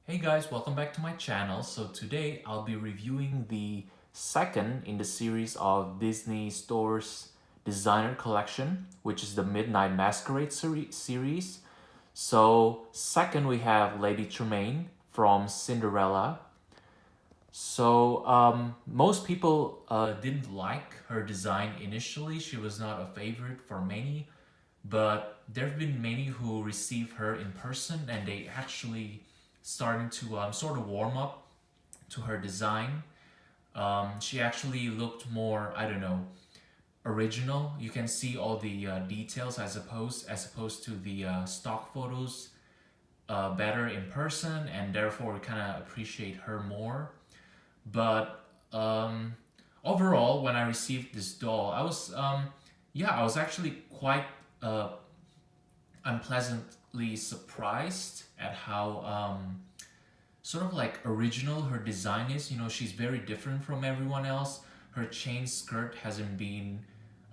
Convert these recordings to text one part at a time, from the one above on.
Hey guys, welcome back to my channel. So today I'll be reviewing the second in the series of Disney Store's designer collection, which is the Midnight Masquerade series. So second we have Lady Tremaine from Cinderella. Most people didn't like her design initially. She was not a favorite for many, but there have been many who receive her in person and they actually starting to sort of warm up to her design. She actually looked more, I don't know, original. You can see all the details as opposed to the stock photos better in person, and therefore we kind of appreciate her more. But overall, when I received this doll, I was actually quite uh, unpleasantly surprised at how sort of like original her design is. You know, she's very different from everyone else. Her chain skirt hasn't been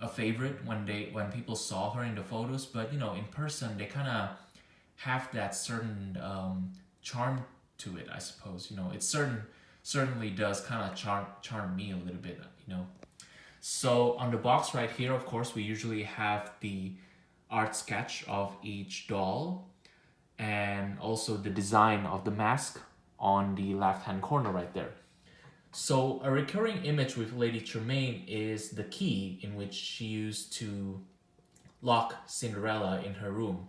a favorite when people saw her in the photos, but you know, in person they kind of have that certain charm to it, I suppose. You know, it certainly does kind of charm me a little bit. You know, so on the box right here, of course, we usually have the art sketch of each doll and also the design of the mask on the left hand corner right there. So a recurring image with Lady Tremaine is the key in which she used to lock Cinderella in her room.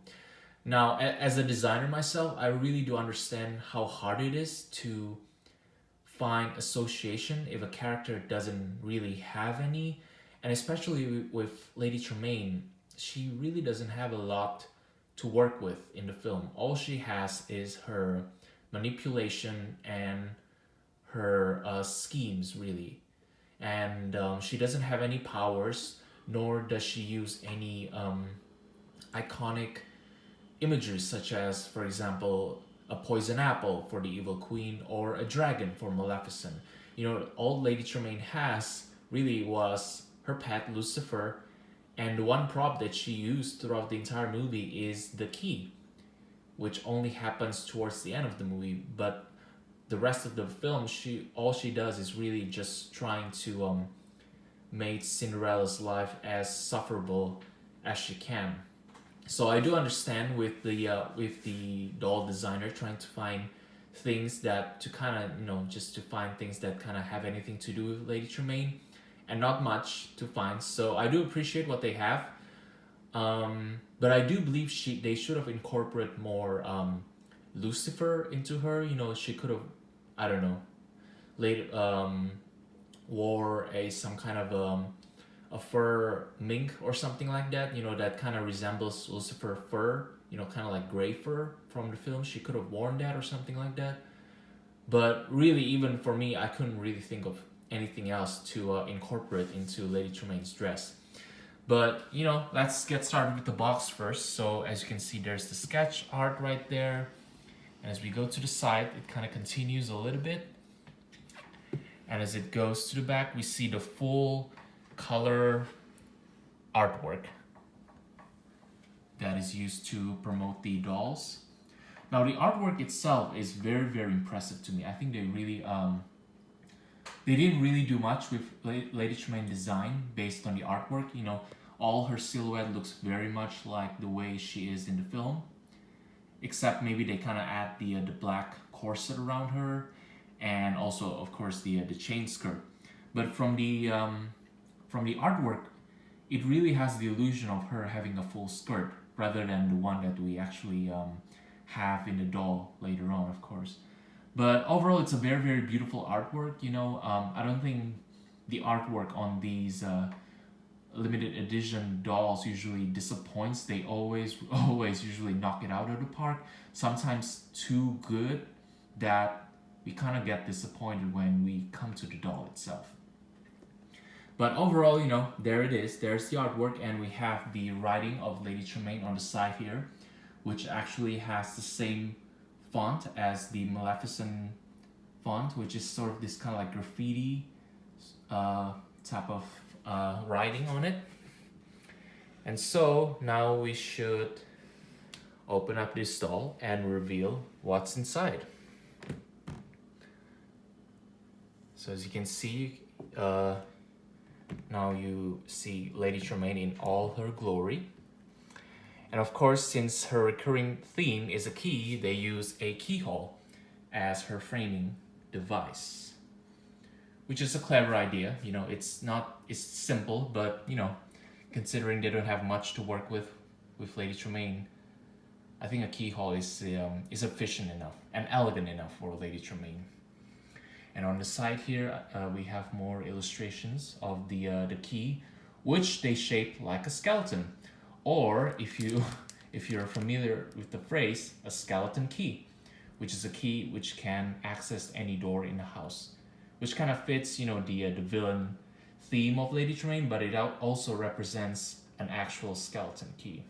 Now, as a designer myself, I really do understand how hard it is to find association if a character doesn't really have any. And especially with Lady Tremaine, she really doesn't have a lot to work with in the film. All she has is her manipulation and her schemes, really. And she doesn't have any powers, nor does she use any iconic imagery, such as, for example, a poison apple for the evil queen or a dragon for Maleficent. You know, all Lady Tremaine has really was her pet Lucifer, and the one prop that she used throughout the entire movie is the key, which only happens towards the end of the movie. But the rest of the film, she does is really just trying to make Cinderella's life as sufferable as she can. So I do understand with the doll designer trying to find things that to kind of, you know, just to find things that kind of have anything to do with Lady Tremaine, and not much to find. So I do appreciate what they have, but I do believe they should have incorporated more Lucifer into her. You know, she could have, I don't know, later wore a some kind of a fur mink or something like that. You know, that kind of resembles Lucifer fur. You know, kind of like gray fur from the film. She could have worn that or something like that. But really, even for me, I couldn't really think of anything else to incorporate into Lady Tremaine's dress. But you know, let's get started with the box first. So as you can see, there's the sketch art right there. And as we go to the side, it kind of continues a little bit. And as it goes to the back, we see the full color artwork that is used to promote the dolls. Now the artwork itself is very impressive to me. I think they didn't really do much with Lady Tremaine design based on the artwork. You know, all her silhouette looks very much like the way she is in the film, except maybe they kind of add the black corset around her, and also of course the chain skirt. But from the artwork, it really has the illusion of her having a full skirt rather than the one that we actually have in the doll later on, of course. But overall, it's a very beautiful artwork. You know, I don't think the artwork on these limited edition dolls usually disappoints. They always usually knock it out of the park. Sometimes too good that we kind of get disappointed when we come to the doll itself. But overall, you know, there it is. There's the artwork, and we have the writing of Lady Tremaine on the side here, which actually has the same font as the Maleficent font, which is sort of this kind of like graffiti type of writing on it. And so now we should open up this doll and reveal what's inside. So as you can see, uh, now you see Lady Tremaine in all her glory. And of course, since her recurring theme is a key, they use a keyhole as her framing device, which is a clever idea. You know, it's simple, but you know, considering they don't have much to work with Lady Tremaine, I think a keyhole is efficient enough and elegant enough for Lady Tremaine. And on the side here, we have more illustrations of the key, which they shape like a skeleton, or if you're familiar with the phrase, a skeleton key, which is a key which can access any door in the house, which kind of fits, you know, the villain theme of Lady Tremaine, but it also represents an actual skeleton key.